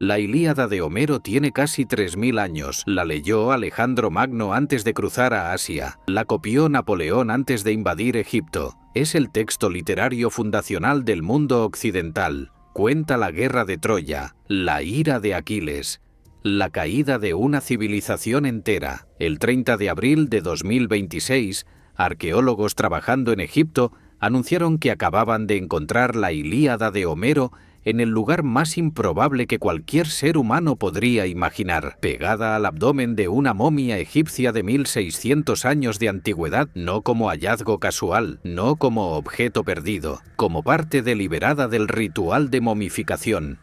La Ilíada de Homero tiene casi 3000 años. La leyó Alejandro Magno antes de cruzar a Asia. La copió Napoleón antes de invadir Egipto. Es el texto literario fundacional del mundo occidental. Cuenta la guerra de Troya, la ira de Aquiles, la caída de una civilización entera. El 30 de abril de 2026, arqueólogos trabajando en Egipto anunciaron que acababan de encontrar la Ilíada de Homero en el lugar más improbable que cualquier ser humano podría imaginar, pegada al abdomen de una momia egipcia de 1600 años de antigüedad, no como hallazgo casual, no como objeto perdido, como parte deliberada del ritual de momificación.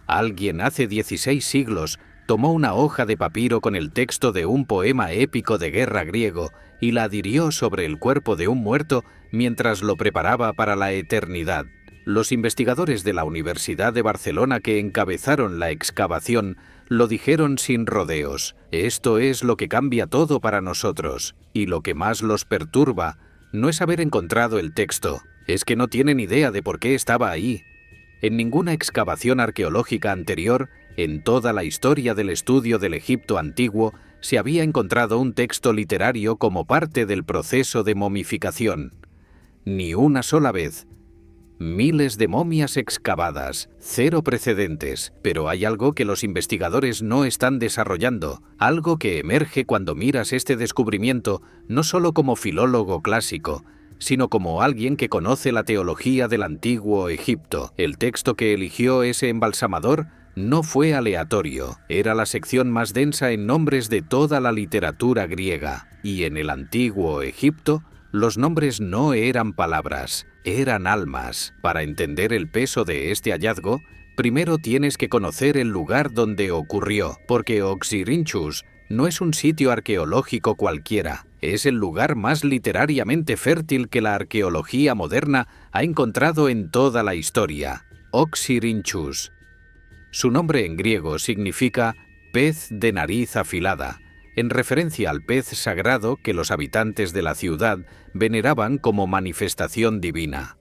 Alguien hace 16 siglos tomó una hoja de papiro con el texto de un poema épico de guerra griego y la adhirió sobre el cuerpo de un muerto mientras lo preparaba para la eternidad. Los investigadores de la Universidad de Barcelona que encabezaron la excavación lo dijeron sin rodeos. Esto es lo que cambia todo para nosotros. Y lo que más los perturba no es haber encontrado el texto, es que no tienen idea de por qué estaba ahí. En ninguna excavación arqueológica anterior, en toda la historia del estudio del Egipto antiguo, se había encontrado un texto literario como parte del proceso de momificación. Ni una sola vez. Miles de momias excavadas, cero precedentes, pero hay algo que los investigadores no están desarrollando, algo que emerge cuando miras este descubrimiento no solo como filólogo clásico, sino como alguien que conoce la teología del antiguo Egipto. El texto que eligió ese embalsamador no fue aleatorio, era la sección más densa en nombres de toda la literatura griega, y en el antiguo Egipto, los nombres no eran palabras, eran almas. Para entender el peso de este hallazgo, primero tienes que conocer el lugar donde ocurrió, porque Oxyrhynchus no es un sitio arqueológico cualquiera, es el lugar más literariamente fértil que la arqueología moderna ha encontrado en toda la historia. Oxyrhynchus. Su nombre en griego significa pez de nariz afilada, en referencia al pez sagrado que los habitantes de la ciudad veneraban como manifestación divina.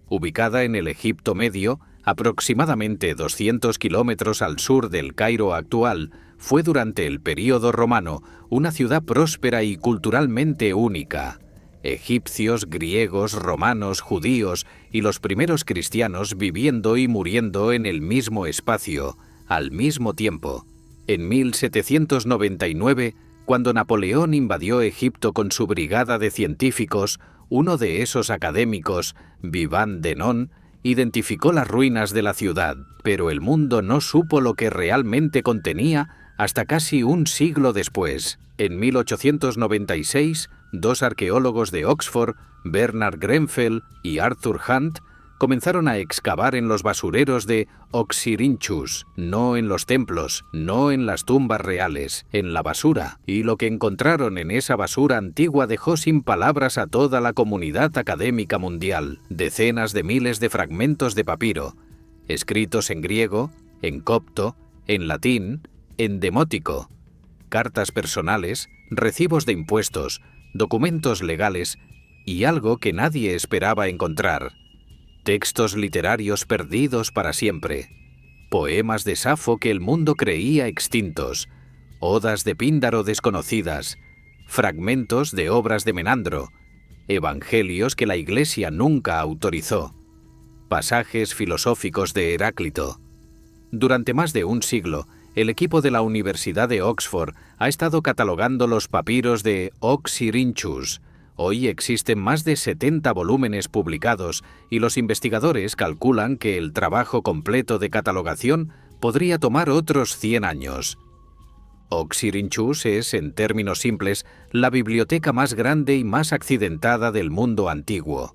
Ubicada en el Egipto Medio, aproximadamente 200 kilómetros al sur del Cairo actual, fue durante el período romano una ciudad próspera y culturalmente única. Egipcios, griegos, romanos, judíos y los primeros cristianos viviendo y muriendo en el mismo espacio, al mismo tiempo. En 1799, cuando Napoleón invadió Egipto con su brigada de científicos, uno de esos académicos, Vivant Denon, identificó las ruinas de la ciudad, pero el mundo no supo lo que realmente contenía hasta casi un siglo después. En 1896, dos arqueólogos de Oxford, Bernard Grenfell y Arthur Hunt, comenzaron a excavar en los basureros de Oxyrhynchus, no en los templos, no en las tumbas reales, en la basura, y lo que encontraron en esa basura antigua dejó sin palabras a toda la comunidad académica mundial. Decenas de miles de fragmentos de papiro, escritos en griego, en copto, en latín, en demótico, cartas personales, recibos de impuestos, documentos legales y algo que nadie esperaba encontrar. Textos literarios perdidos para siempre, poemas de Safo que el mundo creía extintos, odas de Píndaro desconocidas, fragmentos de obras de Menandro, evangelios que la Iglesia nunca autorizó, pasajes filosóficos de Heráclito. Durante más de un siglo, el equipo de la Universidad de Oxford ha estado catalogando los papiros de Oxyrhynchus. Hoy existen más de 70 volúmenes publicados y los investigadores calculan que el trabajo completo de catalogación podría tomar otros 100 años. Oxyrhynchus es, en términos simples, la biblioteca más grande y más accidentada del mundo antiguo.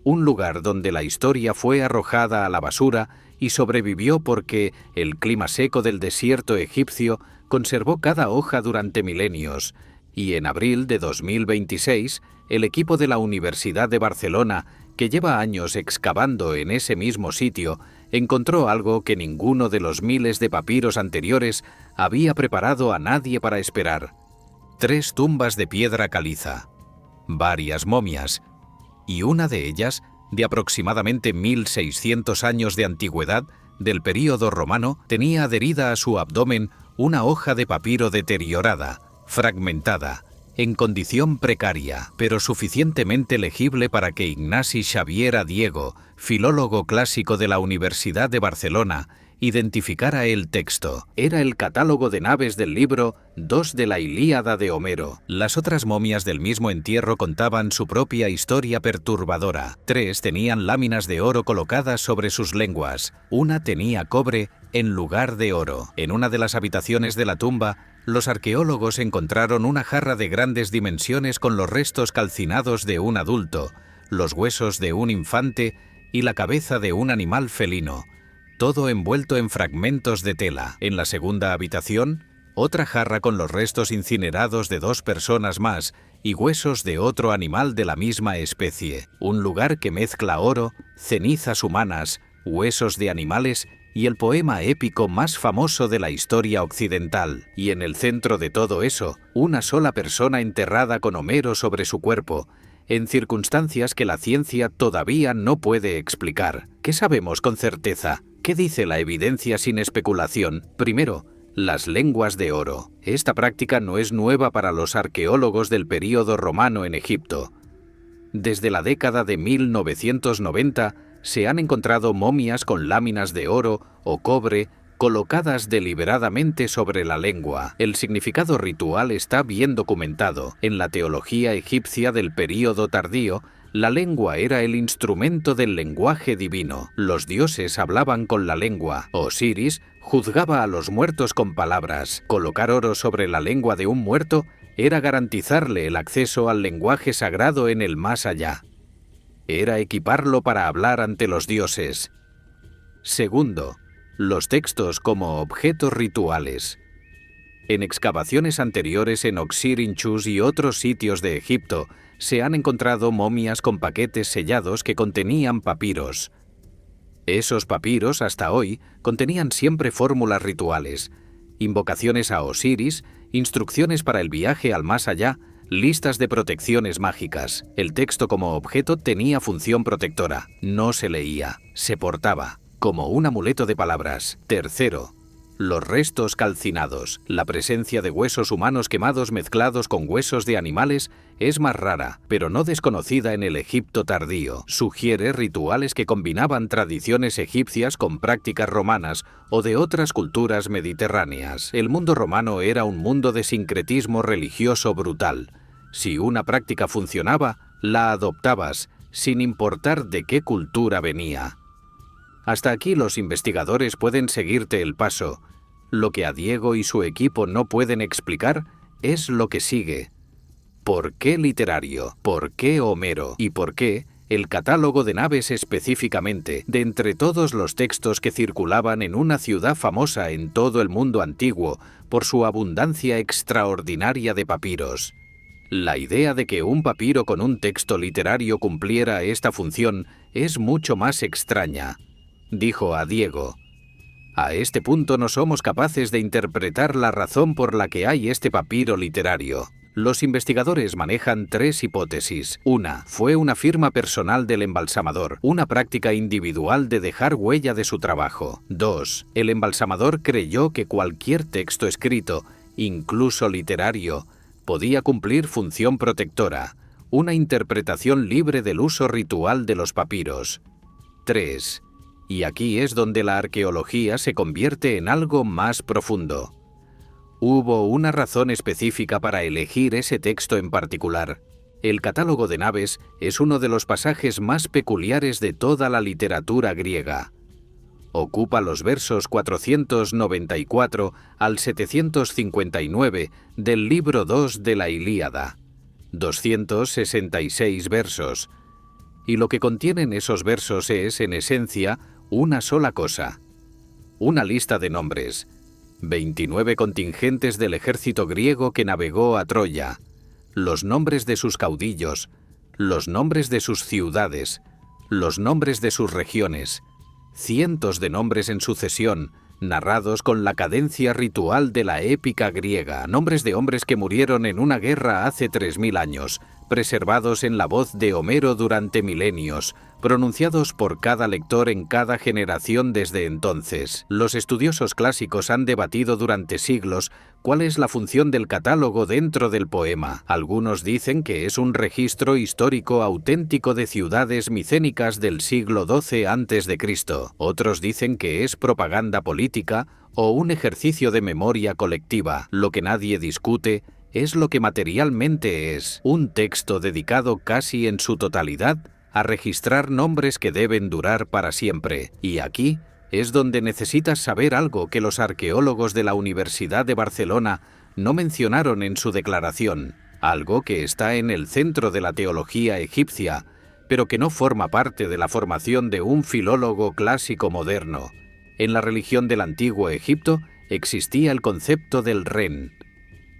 Un lugar donde la historia fue arrojada a la basura y sobrevivió porque el clima seco del desierto egipcio conservó cada hoja durante milenios, y en abril de 2026, el equipo de la Universidad de Barcelona, que lleva años excavando en ese mismo sitio, encontró algo que ninguno de los miles de papiros anteriores había preparado a nadie para esperar. 3 tumbas de piedra caliza, varias momias, y una de ellas, de aproximadamente 1600 años de antigüedad, del período romano tenía adherida a su abdomen una hoja de papiro deteriorada, fragmentada, en condición precaria, pero suficientemente legible para que Ignasi Xavier Diego, filólogo clásico de la Universidad de Barcelona, identificara el texto. Era el catálogo de naves del libro 2 de la Ilíada de Homero. Las otras momias del mismo entierro contaban su propia historia perturbadora. 3 tenían láminas de oro colocadas sobre sus lenguas. Una tenía cobre en lugar de oro. En una de las habitaciones de la tumba, los arqueólogos encontraron una jarra de grandes dimensiones con los restos calcinados de un adulto, los huesos de un infante y la cabeza de un animal felino, todo envuelto en fragmentos de tela. En la segunda habitación, otra jarra con los restos incinerados de 2 personas más y huesos de otro animal de la misma especie. Un lugar que mezcla oro, cenizas humanas, huesos de animales y el poema épico más famoso de la historia occidental. Y en el centro de todo eso, una sola persona enterrada con Homero sobre su cuerpo, en circunstancias que la ciencia todavía no puede explicar. ¿Qué sabemos con certeza? ¿Qué dice la evidencia sin especulación? Primero, las lenguas de oro. Esta práctica no es nueva para los arqueólogos del período romano en Egipto. Desde la década de 1990 se han encontrado momias con láminas de oro o cobre colocadas deliberadamente sobre la lengua. El significado ritual está bien documentado. En la teología egipcia del período tardío, la lengua era el instrumento del lenguaje divino. Los dioses hablaban con la lengua. Osiris juzgaba a los muertos con palabras. Colocar oro sobre la lengua de un muerto era garantizarle el acceso al lenguaje sagrado en el más allá. Era equiparlo para hablar ante los dioses. Segundo, los textos como objetos rituales. En excavaciones anteriores en Oxirrinchus y otros sitios de Egipto, se han encontrado momias con paquetes sellados que contenían papiros. Esos papiros, hasta hoy, contenían siempre fórmulas rituales, invocaciones a Osiris, instrucciones para el viaje al más allá, listas de protecciones mágicas. El texto como objeto tenía función protectora, no se leía, se portaba, como un amuleto de palabras. Tercero, los restos calcinados. La presencia de huesos humanos quemados mezclados con huesos de animales es más rara, pero no desconocida en el Egipto tardío. Sugiere rituales que combinaban tradiciones egipcias con prácticas romanas o de otras culturas mediterráneas. El mundo romano era un mundo de sincretismo religioso brutal. Si una práctica funcionaba, la adoptabas, sin importar de qué cultura venía. Hasta aquí los investigadores pueden seguirte el paso. Lo que a Diego y su equipo no pueden explicar es lo que sigue. ¿Por qué literario? ¿Por qué Homero? ¿Y por qué el catálogo de naves específicamente, de entre todos los textos que circulaban en una ciudad famosa en todo el mundo antiguo por su abundancia extraordinaria de papiros? La idea de que un papiro con un texto literario cumpliera esta función es mucho más extraña. Dijo a Diego: a este punto no somos capaces de interpretar la razón por la que hay este papiro literario. Los investigadores manejan 3 hipótesis. Una, fue una firma personal del embalsamador, una práctica individual de dejar huella de su trabajo. 2, el embalsamador creyó que cualquier texto escrito, incluso literario, podía cumplir función protectora, una interpretación libre del uso ritual de los papiros. 3. Y aquí es donde la arqueología se convierte en algo más profundo. Hubo una razón específica para elegir ese texto en particular. El catálogo de naves es uno de los pasajes más peculiares de toda la literatura griega. Ocupa los versos 494 al 759 del libro 2 de la Ilíada, 266 versos. Y lo que contienen esos versos es, en esencia, una sola cosa: una lista de nombres, 29 contingentes del ejército griego que navegó a Troya, los nombres de sus caudillos, los nombres de sus ciudades, los nombres de sus regiones, cientos de nombres en sucesión, narrados con la cadencia ritual de la épica griega, nombres de hombres que murieron en una guerra hace 3000 años, preservados en la voz de Homero durante milenios, pronunciados por cada lector en cada generación desde entonces. Los estudiosos clásicos han debatido durante siglos cuál es la función del catálogo dentro del poema. Algunos dicen que es un registro histórico auténtico de ciudades micénicas del siglo XII a.C. Otros dicen que es propaganda política o un ejercicio de memoria colectiva. Lo que nadie discute es lo que materialmente es: un texto dedicado casi en su totalidad a registrar nombres que deben durar para siempre. Y aquí es donde necesitas saber algo que los arqueólogos de la Universidad de Barcelona no mencionaron en su declaración, algo que está en el centro de la teología egipcia, pero que no forma parte de la formación de un filólogo clásico moderno. En la religión del antiguo Egipto existía el concepto del Ren.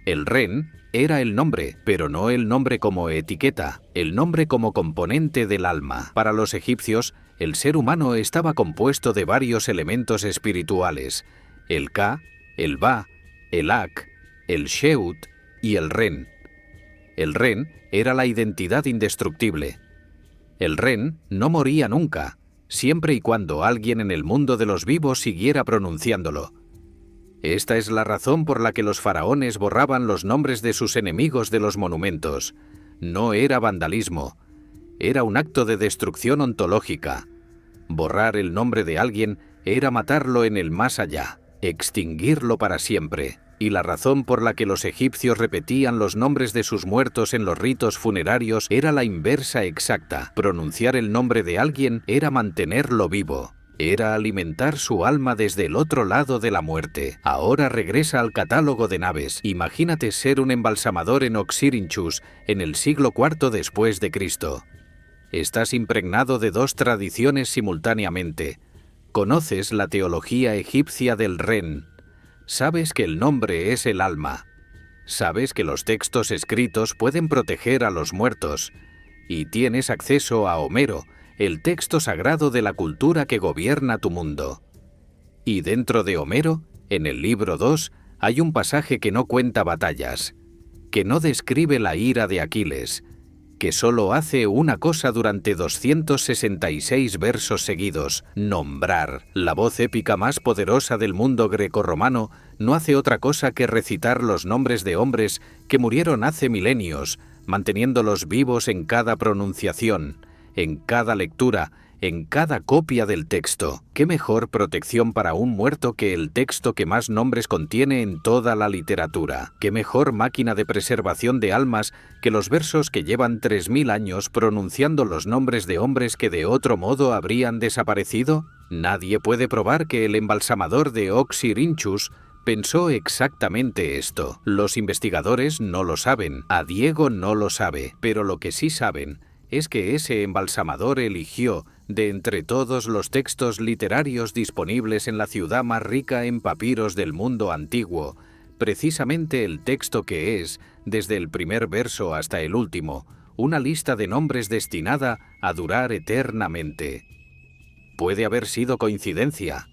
El Ren era el nombre, pero no el nombre como etiqueta, el nombre como componente del alma. Para los egipcios, el ser humano estaba compuesto de varios elementos espirituales: el Ka, el Ba, el Ak, el Sheut y el Ren. El Ren era la identidad indestructible. El Ren no moría nunca, siempre y cuando alguien en el mundo de los vivos siguiera pronunciándolo. Esta es la razón por la que los faraones borraban los nombres de sus enemigos de los monumentos. No era vandalismo, era un acto de destrucción ontológica. Borrar el nombre de alguien era matarlo en el más allá, extinguirlo para siempre. Y la razón por la que los egipcios repetían los nombres de sus muertos en los ritos funerarios era la inversa exacta. Pronunciar el nombre de alguien era mantenerlo vivo. Era alimentar su alma desde el otro lado de la muerte. Ahora regresa al catálogo de naves. Imagínate ser un embalsamador en Oxirrinchus en el siglo IV después de Cristo. Estás impregnado de dos tradiciones simultáneamente. Conoces la teología egipcia del Ren. Sabes que el nombre es el alma. Sabes que los textos escritos pueden proteger a los muertos. Y tienes acceso a Homero, el texto sagrado de la cultura que gobierna tu mundo. Y dentro de Homero, en el libro 2, hay un pasaje que no cuenta batallas, que no describe la ira de Aquiles, que solo hace una cosa durante 266 versos seguidos: nombrar. La voz épica más poderosa del mundo grecorromano no hace otra cosa que recitar los nombres de hombres que murieron hace milenios, manteniéndolos vivos en cada pronunciación, en cada lectura, en cada copia del texto. ¿Qué mejor protección para un muerto que el texto que más nombres contiene en toda la literatura? ¿Qué mejor máquina de preservación de almas que los versos que llevan 3000 años pronunciando los nombres de hombres que de otro modo habrían desaparecido? Nadie puede probar que el embalsamador de Oxirrinchus pensó exactamente esto. Los investigadores no lo saben, a Diego no lo sabe, pero lo que sí saben es que ese embalsamador eligió, de entre todos los textos literarios disponibles en la ciudad más rica en papiros del mundo antiguo, precisamente el texto que es, desde el primer verso hasta el último, una lista de nombres destinada a durar eternamente. Puede haber sido coincidencia,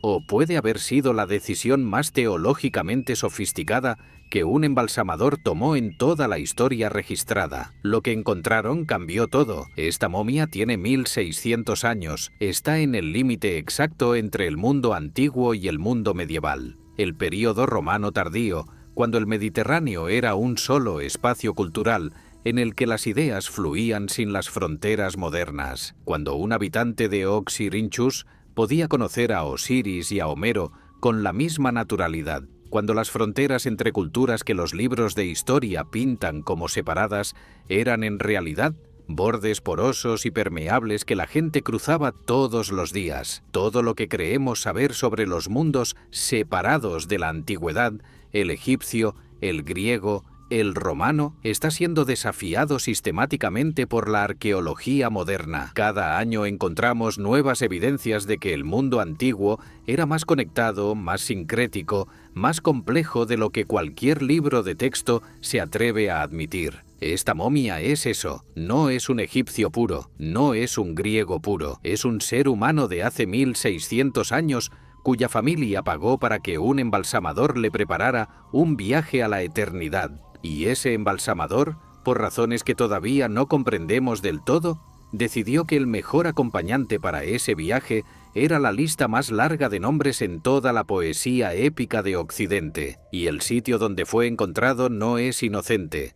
o puede haber sido la decisión más teológicamente sofisticada que un embalsamador tomó en toda la historia registrada. Lo que encontraron cambió todo. Esta momia tiene 1600 años. Está en el límite exacto entre el mundo antiguo y el mundo medieval. El período romano tardío, cuando el Mediterráneo era un solo espacio cultural en el que las ideas fluían sin las fronteras modernas. Cuando un habitante de Oxirrinchus podía conocer a Osiris y a Homero con la misma naturalidad. Cuando las fronteras entre culturas que los libros de historia pintan como separadas eran en realidad bordes porosos y permeables que la gente cruzaba todos los días. Todo lo que creemos saber sobre los mundos separados de la antigüedad, el egipcio, el griego, el romano, está siendo desafiado sistemáticamente por la arqueología moderna. Cada año encontramos nuevas evidencias de que el mundo antiguo era más conectado, más sincrético, más complejo de lo que cualquier libro de texto se atreve a admitir. Esta momia es eso, no es un egipcio puro, no es un griego puro, es un ser humano de hace 1600 años cuya familia pagó para que un embalsamador le preparara un viaje a la eternidad. Y ese embalsamador, por razones que todavía no comprendemos del todo, decidió que el mejor acompañante para ese viaje era la lista más larga de nombres en toda la poesía épica de Occidente, y el sitio donde fue encontrado no es inocente.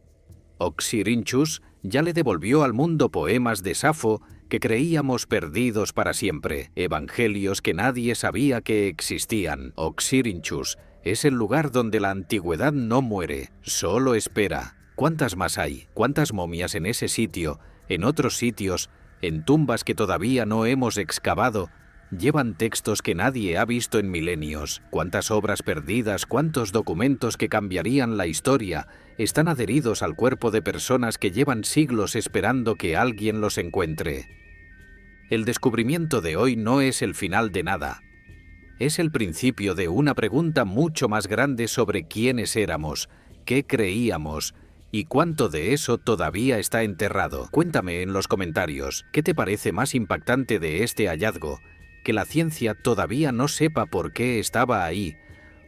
Oxyrhynchus ya le devolvió al mundo poemas de Safo que creíamos perdidos para siempre, evangelios que nadie sabía que existían. Oxyrhynchus es el lugar donde la antigüedad no muere, solo espera. ¿Cuántas más hay? ¿Cuántas momias en ese sitio, en otros sitios, en tumbas que todavía no hemos excavado? Llevan textos que nadie ha visto en milenios. ¿Cuántas obras perdidas, cuántos documentos que cambiarían la historia están adheridos al cuerpo de personas que llevan siglos esperando que alguien los encuentre? El descubrimiento de hoy no es el final de nada. Es el principio de una pregunta mucho más grande sobre quiénes éramos, qué creíamos y cuánto de eso todavía está enterrado. Cuéntame en los comentarios, ¿qué te parece más impactante de este hallazgo? Que la ciencia todavía no sepa por qué estaba ahí,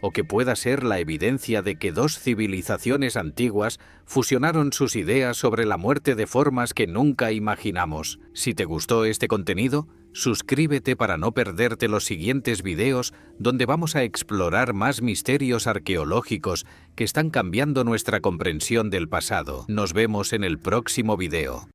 o que pueda ser la evidencia de que dos civilizaciones antiguas fusionaron sus ideas sobre la muerte de formas que nunca imaginamos. Si te gustó este contenido, suscríbete para no perderte los siguientes videos donde vamos a explorar más misterios arqueológicos que están cambiando nuestra comprensión del pasado. Nos vemos en el próximo video.